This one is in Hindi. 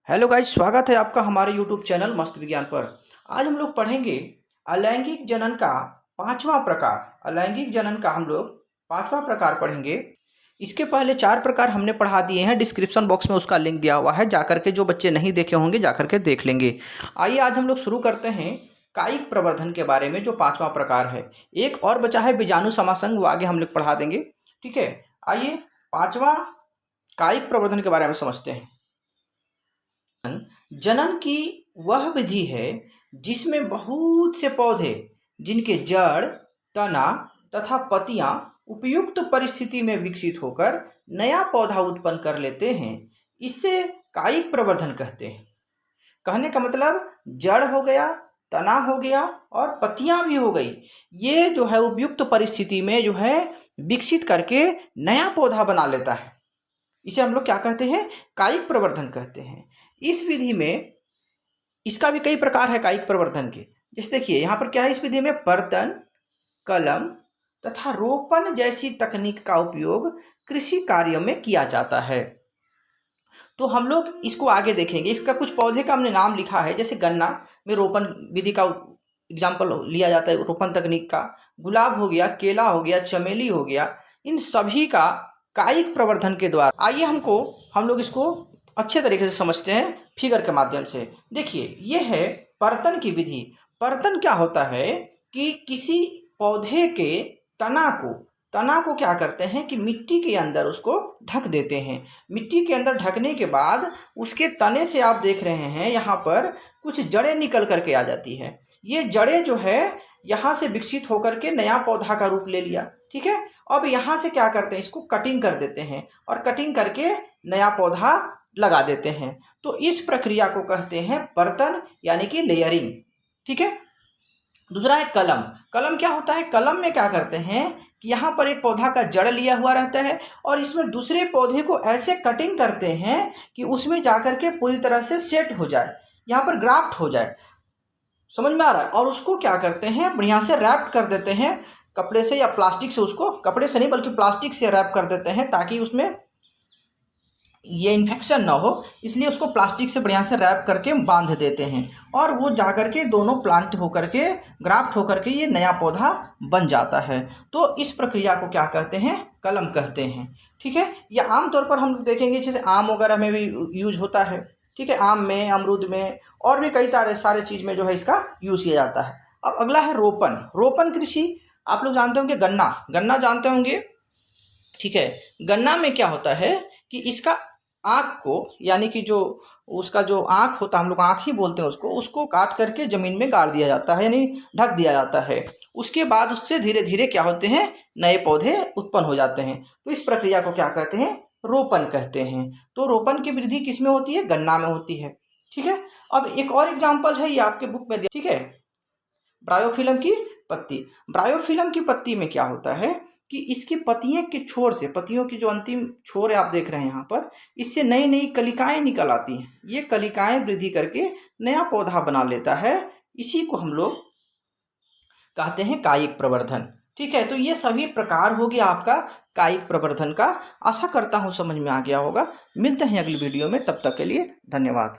हेलो गाइस, स्वागत है आपका हमारे यूट्यूब चैनल मस्त विज्ञान पर। आज हम लोग पढ़ेंगे अलैंगिक जनन का पांचवा प्रकार। अलैंगिक जनन का हम लोग पांचवा प्रकार पढ़ेंगे। इसके पहले 4 प्रकार हमने पढ़ा दिए हैं, डिस्क्रिप्शन बॉक्स में उसका लिंक दिया हुआ है, जाकर के जो बच्चे नहीं देखे होंगे जाकर के देख लेंगे। आइए आज हम लोग शुरू करते हैं कायिक प्रवर्धन के बारे में, जो पांचवा प्रकार है। एक और बचा है बीजाणु समासंग, वो आगे हम लोग पढ़ा देंगे। ठीक है, आइए पांचवा कायिक प्रवर्धन के बारे में समझते हैं। जनन की वह विधि है जिसमें बहुत से पौधे जिनके जड़, तना तथा पत्तियां उपयुक्त परिस्थिति में विकसित होकर नया पौधा उत्पन्न कर लेते हैं। इसे कायिक प्रवर्धन कहते हैं। कहने का मतलब जड़ हो गया, तना हो गया और पत्तियां भी हो गई, ये जो है उपयुक्त परिस्थिति में जो है विकसित करके नया पौधा बना लेता है। इसे हम लोग क्या कहते हैं? कायिक प्रवर्धन कहते हैं। इस विधि में इसका भी कई प्रकार है कायिक प्रवर्धन के। जैसे देखिए यहाँ पर क्या है, इस विधि में पर्तन, कलम तथा रोपण जैसी तकनीक का उपयोग कृषि कार्यों में किया जाता है। तो हम लोग इसको आगे देखेंगे। इसका कुछ पौधे का हमने नाम लिखा है, जैसे गन्ना में रोपण विधि का एग्जाम्पल लिया जाता है, रोपण तकनीक का। गुलाब हो गया, केला हो गया, चमेली हो गया, इन सभी का कायिक प्रवर्धन के द्वारा। आइए हम लोग इसको अच्छे तरीके से समझते हैं फिगर के माध्यम से। देखिए ये है पर्तन की विधि। पर्तन क्या होता है कि किसी पौधे के तना को क्या करते हैं कि मिट्टी के अंदर उसको ढक देते हैं। मिट्टी के अंदर ढकने के बाद उसके तने से आप देख रहे हैं यहाँ पर कुछ जड़ें निकल करके आ जाती है। ये जड़ें जो है यहाँ से विकसित होकर के नया पौधा का रूप ले लिया। ठीक है, अब यहाँ से क्या करते हैं, इसको कटिंग कर देते हैं और कटिंग करके नया पौधा लगा देते हैं। तो इस प्रक्रिया को कहते हैं पर्तन, यानी कि लेयरिंग। ठीक है, दूसरा है कलम। कलम क्या होता है? कलम में क्या करते हैं कि यहाँ पर एक पौधा का जड़ लिया हुआ रहता है और इसमें दूसरे पौधे को ऐसे कटिंग करते हैं कि उसमें जाकर के पूरी तरह से सेट हो जाए, यहाँ पर ग्राफ्ट हो जाए। समझ में आ रहा है? और उसको क्या करते हैं, बढ़िया से रैप कर देते हैं कपड़े से या प्लास्टिक से। उसको कपड़े से नहीं बल्कि प्लास्टिक से रैप कर देते हैं ताकि उसमें ये इन्फेक्शन ना हो, इसलिए उसको प्लास्टिक से बढ़िया से रैप करके बांध देते हैं और वो जा करके दोनों प्लांट होकर के ग्राफ्ट होकर के ये नया पौधा बन जाता है। तो इस प्रक्रिया को क्या कहते हैं? कलम कहते हैं। ठीक है, ये आमतौर पर हम देखेंगे जैसे आम वगैरह में भी यूज होता है। ठीक है, आम में, अमरूद में और भी कई सारे चीज़ में जो है इसका यूज किया जाता है। अब अगला है रोपण। रोपण कृषि आप लोग जानते होंगे, गन्ना जानते होंगे। ठीक है, गन्ना में क्या होता है कि इसका आँख को, यानी कि जो उसका जो आँख होता है, हम लोग आँख ही बोलते हैं उसको काट करके ज़मीन में गाड़ दिया जाता है, यानी ढक दिया जाता है। उसके बाद उससे धीरे धीरे क्या होते हैं, नए पौधे उत्पन्न हो जाते हैं। तो इस प्रक्रिया को क्या कहते हैं? रोपण कहते हैं। तो रोपण की वृद्धि किस में होती है? गन्ना में होती है। ठीक है, अब एक और एग्जाम्पल है, ये आपके बुक में दिया। ठीक है, ब्रायोफिलम की पत्ती। ब्रायोफिलम की पत्ती में क्या होता है कि इसकी पत्तियों के छोर से, पत्तियों की जो अंतिम छोर है आप देख रहे हैं यहाँ पर, इससे नई नई कलिकाएं निकल आती हैं। ये कलिकाएं वृद्धि करके नया पौधा बना लेता है। इसी को हम लोग कहते हैं कायिक प्रवर्धन। ठीक है, तो ये सभी प्रकार हो गया आपका कायिक प्रवर्धन का। आशा करता हूँ समझ में आ गया होगा। मिलते हैं अगली वीडियो में, तब तक के लिए धन्यवाद।